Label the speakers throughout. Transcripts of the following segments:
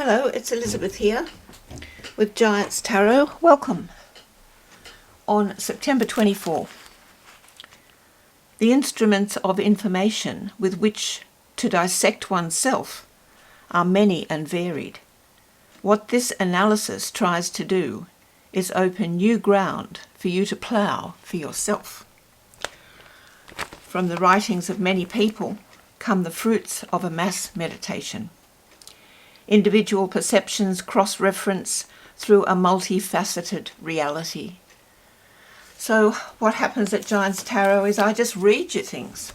Speaker 1: Hello, it's Elizabeth here with Giants Tarot. Welcome. On September 24, the instruments of information with which to dissect oneself are many and varied. What this analysis tries to do is open new ground for you to plough for yourself. From the writings of many people come the fruits of a mass meditation. Individual perceptions cross-reference through a multifaceted reality. So what happens at Giants Tarot is I just read you things.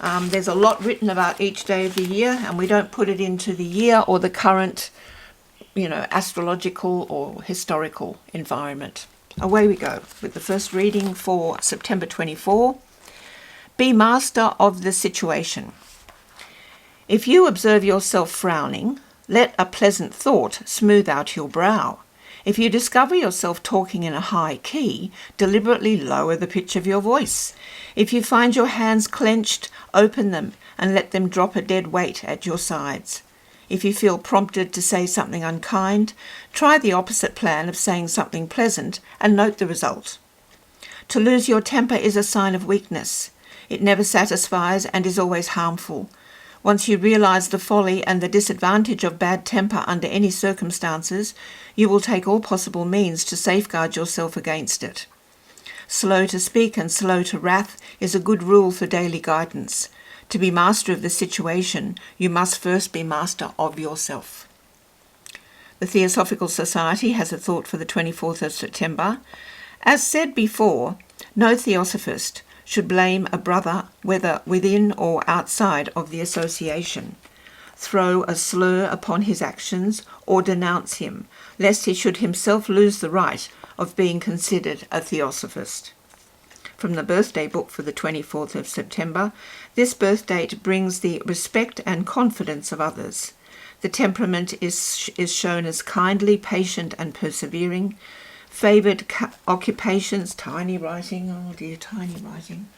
Speaker 1: There's a lot written about each day of the year, and we don't put it into the year or the current, astrological or historical environment. Away we go with the first reading for September 24. Be master of the situation. If you observe yourself frowning, let a pleasant thought smooth out your brow. If you discover yourself talking in a high key, deliberately lower the pitch of your voice. If you find your hands clenched, open them and let them drop a dead weight at your sides. If you feel prompted to say something unkind, try the opposite plan of saying something pleasant and note the result. To lose your temper is a sign of weakness. It never satisfies and is always harmful. Once you realize the folly and the disadvantage of bad temper under any circumstances, you will take all possible means to safeguard yourself against it. Slow to speak and slow to wrath is a good rule for daily guidance. To be master of the situation, you must first be master of yourself. The Theosophical Society has a thought for the 24th of September. As said before, no theosophist should blame a brother whether within or outside of the association, throw a slur upon his actions or denounce him, lest he should himself lose the right of being considered a theosophist. From the birthday book for the 24th of September, this birth date brings the respect and confidence of others. The temperament is shown as kindly, patient and persevering. Favoured occupations, tiny writing, oh dear, tiny writing.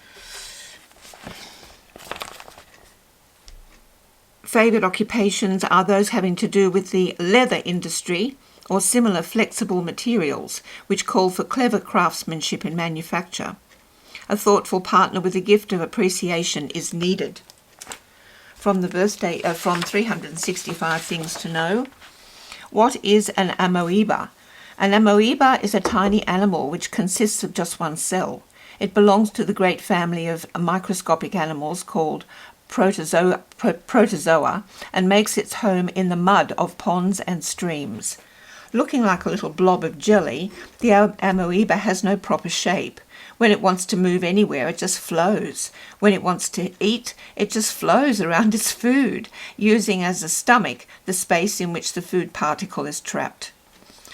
Speaker 1: Favoured occupations are those having to do with the leather industry or similar flexible materials, which call for clever craftsmanship in manufacture. A thoughtful partner with a gift of appreciation is needed. From the birthday, from 365 Things to Know. What is an amoeba? An amoeba is a tiny animal which consists of just one cell. It belongs to the great family of microscopic animals called protozoa and makes its home in the mud of ponds and streams. Looking like a little blob of jelly, the amoeba has no proper shape. When it wants to move anywhere, it just flows. When it wants to eat, it just flows around its food, using as a stomach the space in which the food particle is trapped.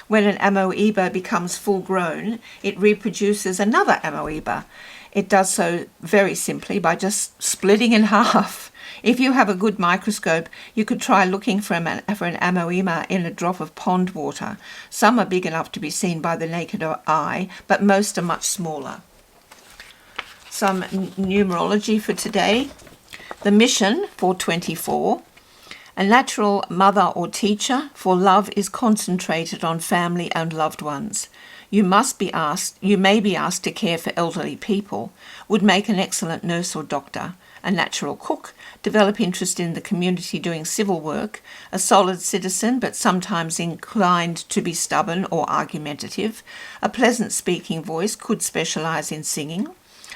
Speaker 1: When an amoeba becomes full-grown, it reproduces another amoeba. It does so very simply by just splitting in half. If you have a good microscope, you could try looking for an amoeba in a drop of pond water. Some are big enough to be seen by the naked eye, but most are much smaller. Some numerology for today. The mission for 24. A natural mother or teacher, for love is concentrated on family and loved ones. You may be asked to care for elderly people, would make an excellent nurse or doctor, a natural cook, develop interest in the community doing civil work, a solid citizen but sometimes inclined to be stubborn or argumentative, a pleasant speaking voice, could specialise in singing,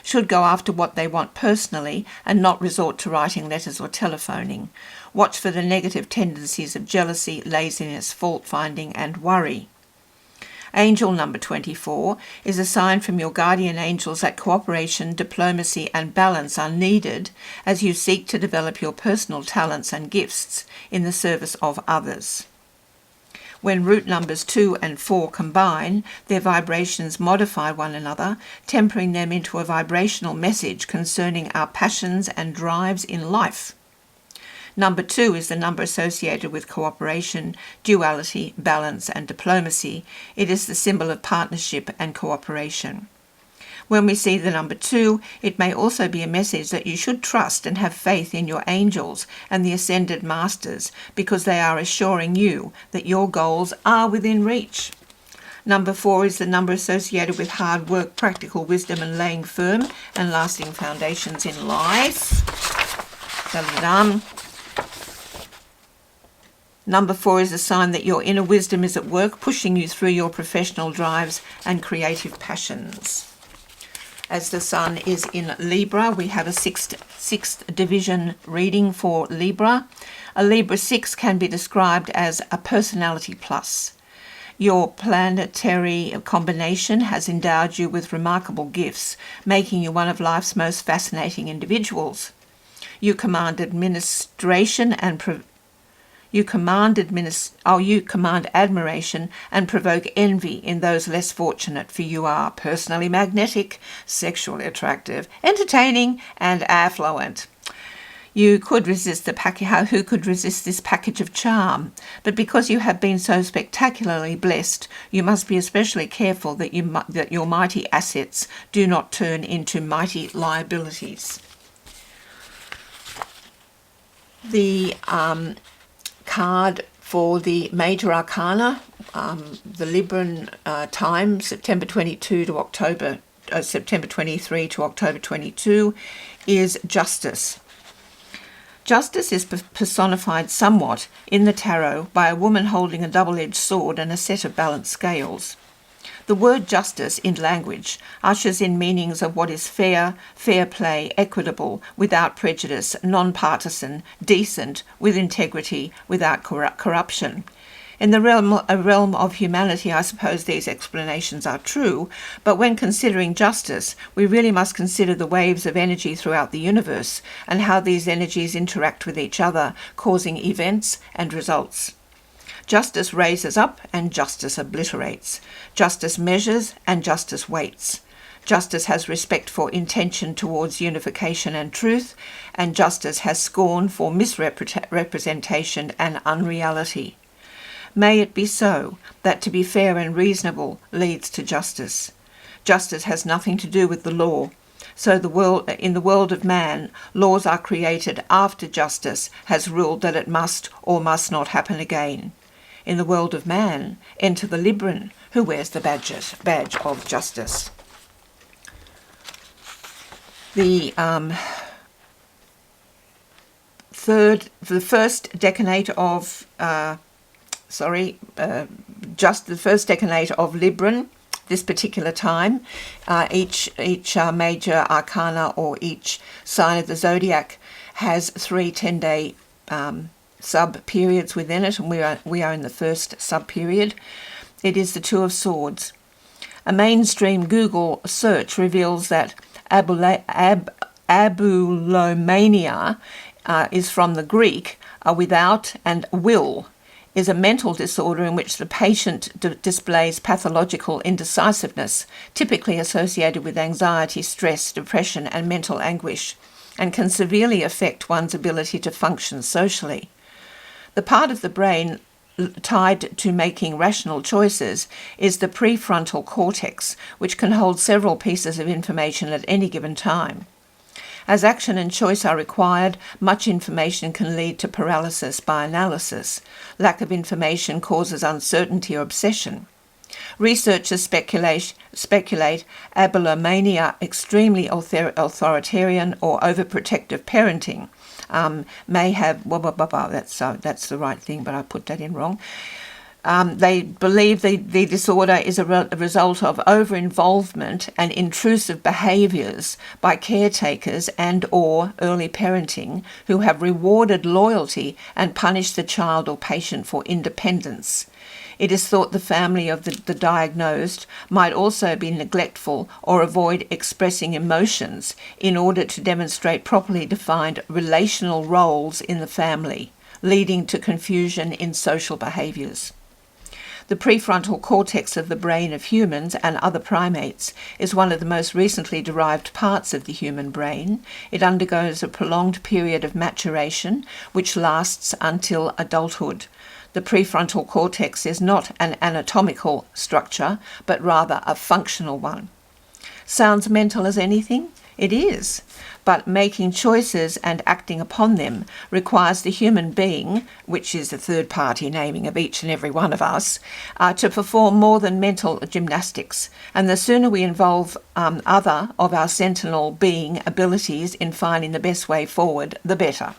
Speaker 1: should go after what they want personally and not resort to writing letters or telephoning. Watch for the negative tendencies of jealousy, laziness, fault-finding and worry. Angel number 24 is a sign from your guardian angels that cooperation, diplomacy and balance are needed as you seek to develop your personal talents and gifts in the service of others. When root numbers 2 and 4 combine, their vibrations modify one another, tempering them into a vibrational message concerning our passions and drives in life. Number 2 is the number associated with cooperation, duality, balance and diplomacy. It is the symbol of partnership and cooperation. When we see the number 2, it may also be a message that you should trust and have faith in your angels and the ascended masters, because they are assuring you that your goals are within reach. Number 4 is the number associated with hard work, practical wisdom, and laying firm and lasting foundations in life. Da-da-dum. Number 4 is a sign that your inner wisdom is at work, pushing you through your professional drives and creative passions. As the sun is in Libra, we have a sixth division reading for Libra. A Libra 6 can be described as a personality plus. Your planetary combination has endowed you with remarkable gifts, making you one of life's most fascinating individuals. You command admiration and provoke envy in those less fortunate, for you are personally magnetic, sexually attractive, entertaining, and affluent. Who could resist this package of charm? But because you have been so spectacularly blessed, you must be especially careful that your mighty assets do not turn into mighty liabilities. The card for the major arcana, the Libran time, September 23 to October 22, is justice. Justice is personified somewhat in the tarot by a woman holding a double-edged sword and a set of balanced scales. The word justice in language ushers in meanings of what is fair, fair play, equitable, without prejudice, non-partisan, decent, with integrity, without corruption. In the realm of humanity, I suppose these explanations are true, but when considering justice, we really must consider the waves of energy throughout the universe and how these energies interact with each other, causing events and results. Justice raises up and justice obliterates. Justice measures and justice waits. Justice has respect for intention towards unification and truth, and justice has scorn for misrepresentation and unreality. May it be so, that to be fair and reasonable leads to justice. Justice has nothing to do with the law. So in the world of man, laws are created after justice has ruled that it must or must not happen again. In the world of man, enter the Libran, who wears the badge of justice. The first decanate of Libran, this particular time, each major arcana or each sign of the zodiac has 3 10-day sub-periods within it, and we are in the first sub-period. It is the Two of Swords. A mainstream Google search reveals that abulomania is from the Greek, without, and will is a mental disorder in which the patient displays pathological indecisiveness, typically associated with anxiety, stress, depression, and mental anguish, and can severely affect one's ability to function socially. The part of the brain tied to making rational choices is the prefrontal cortex, which can hold several pieces of information at any given time. As action and choice are required, much information can lead to paralysis by analysis. Lack of information causes uncertainty or obsession. Researchers speculate abulomania, extremely authoritarian or overprotective parenting, may have, that's the right thing, but I put that in wrong. They believe the disorder is a result of over-involvement and intrusive behaviours by caretakers and or early parenting who have rewarded loyalty and punished the child or patient for independence. It is thought the family of the diagnosed might also be neglectful or avoid expressing emotions in order to demonstrate properly defined relational roles in the family, leading to confusion in social behaviours. The prefrontal cortex of the brain of humans and other primates is one of the most recently derived parts of the human brain. It undergoes a prolonged period of maturation, which lasts until adulthood. The prefrontal cortex is not an anatomical structure, but rather a functional one. Sounds mental as anything? It is. But making choices and acting upon them requires the human being, which is the third-party naming of each and every one of us, to perform more than mental gymnastics. And the sooner we involve other of our sentinel being abilities in finding the best way forward, the better.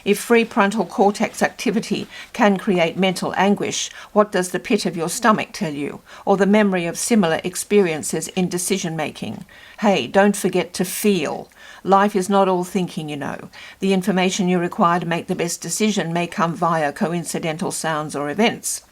Speaker 1: If free frontal cortex activity can create mental anguish, what does the pit of your stomach tell you? Or the memory of similar experiences in decision-making? Hey, don't forget to feel. Life is not all thinking, you know. The information you require to make the best decision may come via coincidental sounds or events.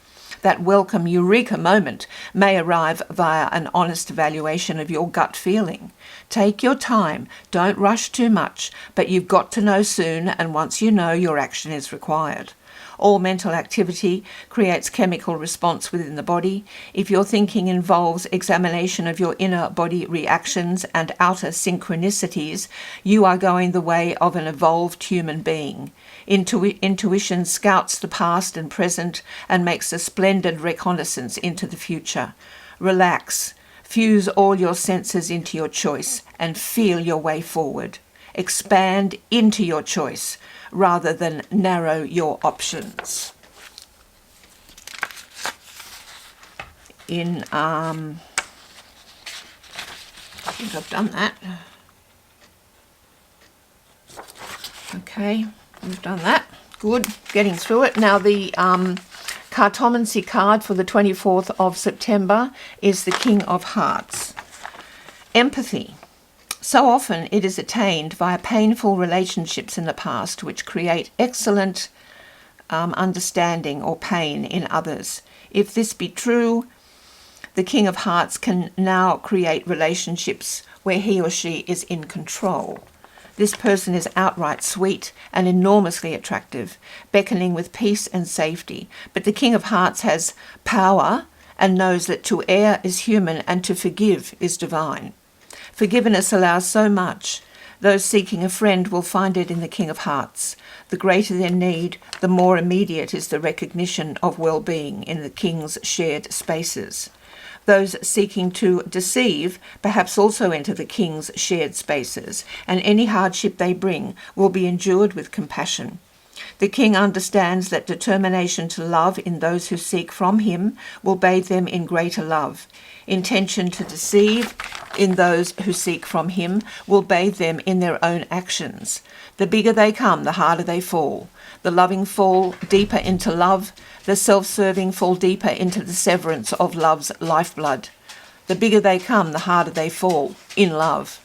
Speaker 1: That welcome eureka moment may arrive via an honest evaluation of your gut feeling. Take your time, don't rush too much, but you've got to know soon, and once you know, your action is required. All mental activity creates chemical response within the body. If your thinking involves examination of your inner body reactions and outer synchronicities, you are going the way of an evolved human being. Intuition scouts the past and present and makes a splendid reconnaissance into the future. Relax, fuse all your senses into your choice and feel your way forward. Expand into your choice rather than narrow your options. I think I've done that. Okay, we've done that. Good, getting through it. Now the Cartomancy card for the 24th of September is the King of Hearts. Empathy. So often it is attained via painful relationships in the past which create excellent understanding or pain in others. If this be true, the King of Hearts can now create relationships where he or she is in control. This person is outright sweet and enormously attractive, beckoning with peace and safety. But the King of Hearts has power and knows that to err is human and to forgive is divine. Forgiveness allows so much. Those seeking a friend will find it in the King of Hearts. The greater their need, the more immediate is the recognition of well-being in the King's shared spaces. Those seeking to deceive perhaps also enter the King's shared spaces, and any hardship they bring will be endured with compassion. The King understands that determination to love in those who seek from him will bathe them in greater love. Intention to deceive in those who seek from him will bathe them in their own actions. The bigger they come, the harder they fall. The loving fall deeper into love. The self-serving fall deeper into the severance of love's lifeblood. The bigger they come, the harder they fall in love.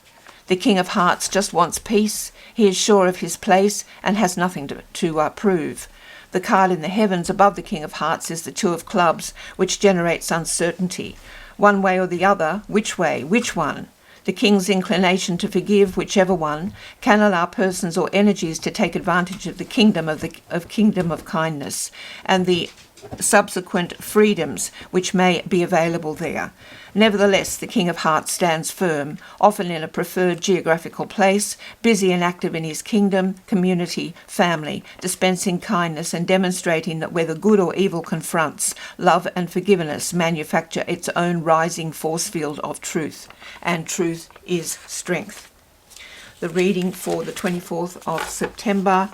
Speaker 1: The King of Hearts just wants peace. He is sure of his place and has nothing to prove. The card in the heavens above the King of Hearts is the Two of Clubs, which generates uncertainty. One way or the other, which way, which one? The King's inclination to forgive, whichever one, can allow persons or energies to take advantage of the kingdom of kindness and the subsequent freedoms which may be available there. Nevertheless, the King of Hearts stands firm, often in a preferred geographical place, busy and active in his kingdom, community, family, dispensing kindness and demonstrating that whether good or evil confronts, love and forgiveness manufacture its own rising force field of truth, and truth is strength. The reading for the 24th of September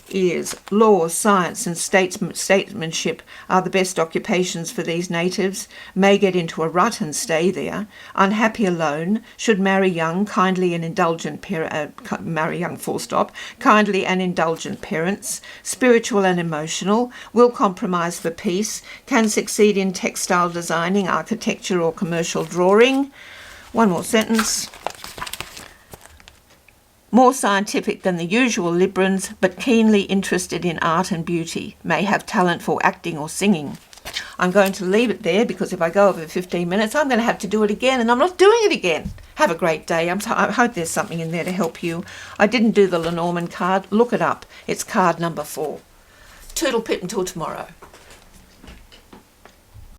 Speaker 1: is law, science and statesmanship are the best occupations for these natives, may get into a rut and stay there, unhappy alone, should marry young, kindly and indulgent kindly and indulgent parents, spiritual and emotional, will compromise for peace, can succeed in textile designing, architecture or commercial drawing. One more sentence. More scientific than the usual Librans, but keenly interested in art and beauty, may have talent for acting or singing. I'm going to leave it there because if I go over 15 minutes, I'm going to have to do it again, and I'm not doing it again. Have a great day. I hope there's something in there to help you. I didn't do the Lenormand card. Look it up. It's card number 4. Toodle pip until tomorrow.